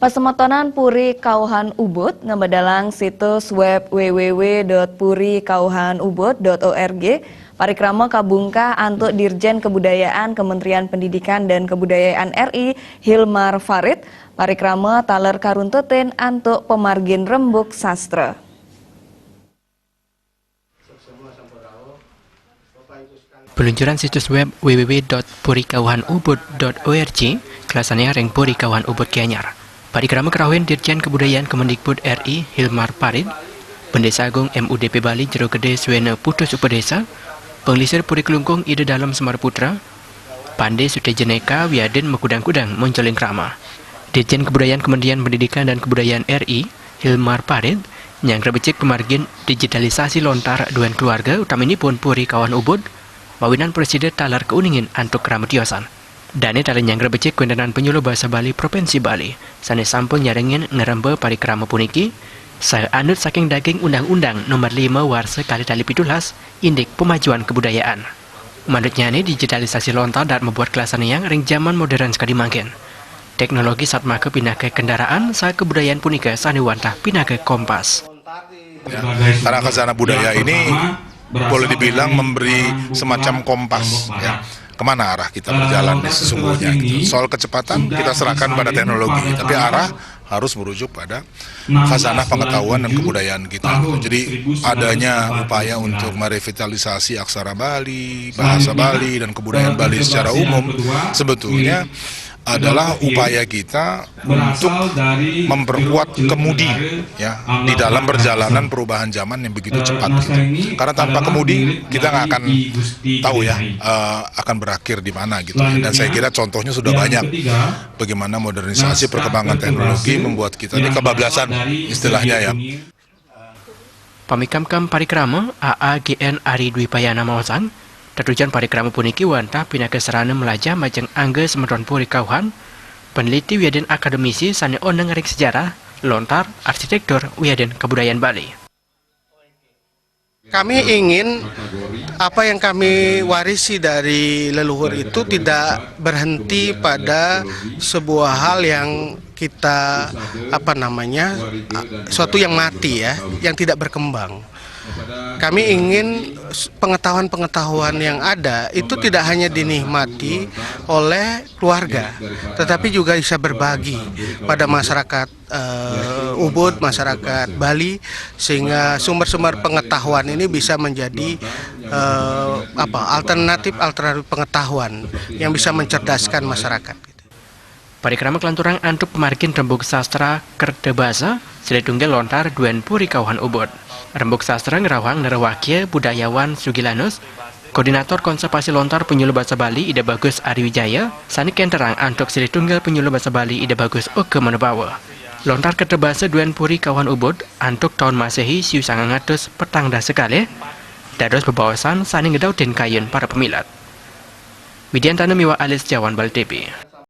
Pasematonan Puri Kauhan Ubud ngebedalang situs web www.purikauhanubud.org parikrama kabungkah antuk Dirjen Kebudayaan Kementerian Pendidikan dan Kebudayaan RI Hilmar Farid parikrama taler karuntutin antuk pemargin rembuk sastra. Peluncuran situs web www.purikauhanubud.org kelasannya reng Puri Kauhan Ubud Gianyar. Parikrama kerawin Dirjen Kebudayaan Kemendikbud RI Hilmar Farid, Pendesa Agung MUDP Bali Jero Gede Suena Putus Upedesa, Penglisir Puri Kelungkung Ide Dalam Semar Putra, Pande Sutejeneka Wiaden Mekudang-kudang Moncoling Krama. Dirjen Kebudayaan Kementerian Pendidikan dan Kebudayaan RI Hilmar Farid yang rebecik pemargin digitalisasi lontar duan keluarga utaminipun Puri Kauhan Ubud, mawinan Presiden talar keuningin antuk keramutiosan. Dane talen yang rebecik Kuendanan Penyuluh Bahasa Bali Provinsi Bali, sane sampel nyarengin ngerembe parikrama puniki, saya anut saking daging Undang-Undang Nomor 5 Warsa kali tali pitulas, Indik Pemajuan Kebudayaan. Manutnya ini digitalisasi lontar dan membuat kelasan yang ring zaman modern sekali mangkin. Teknologi saat maka pindah ke kendaraan, saat kebudayaan punika sane wantah pindah ke kompas. Ya, karena khazanah budaya ini boleh dibilang memberi semacam kompas ya, kemana arah kita berjalan sesungguhnya gitu. Soal kecepatan kita serahkan pada teknologi, tapi arah harus merujuk pada khazanah pengetahuan dan kebudayaan kita. Jadi adanya upaya untuk merevitalisasi aksara Bali, bahasa Bali, dan kebudayaan Bali secara umum sebetulnya adalah upaya kita untuk memperkuat kemudi ya di dalam perjalanan perubahan zaman yang begitu cepat gitu. Karena tanpa kemudi kita nggak akan tahu ya akan berakhir di mana gitu ya. Dan saya kira contohnya sudah banyak bagaimana modernisasi perkembangan teknologi membuat kita ini kebablasan istilahnya ya. Pamikam-kam parikrama AAGN Ari Dwi Payana Mawasang Tetujan parikrama puniki wantah pindah ke serana melajah majeng angga semeton Puri Kauhan, peneliti Wiaden akademisi sane oneng ring sejarah, lontar, arsitektur Wiaden Kebudayaan Bali. Kami ingin apa yang kami warisi dari leluhur itu tidak berhenti pada sebuah hal yang kita suatu yang mati ya, yang tidak berkembang. Kami ingin pengetahuan-pengetahuan yang ada itu tidak hanya dinikmati oleh keluarga, tetapi juga bisa berbagi pada masyarakat Ubud, masyarakat Bali, sehingga sumber-sumber pengetahuan ini bisa menjadi alternatif pengetahuan yang bisa mencerdaskan masyarakat. Parikrama kelanturang antuk pemargin rembuk sastra Kerdebasa Seletunggal lontar duen Puri Kauhan Ubud. Rembuk sastra ngerawang nerewakia budayawan Sugilanus, Koordinator Konservasi Lontar Penyuluh Bahasa Bali Ida Bagus Ariwijaya, sanik yang terang antuk Seletunggal Penyuluh Bahasa Bali Ida Bagus Oke Manabawa. Lontar Kerdebasa duen Puri Kauhan Ubud antuk tahun Masehi siu sangangatus petang dah sekali, dados bebawasan saning ngedautin kayun para pemilat. Widiantana Miwa Alis Jawan Bali TV.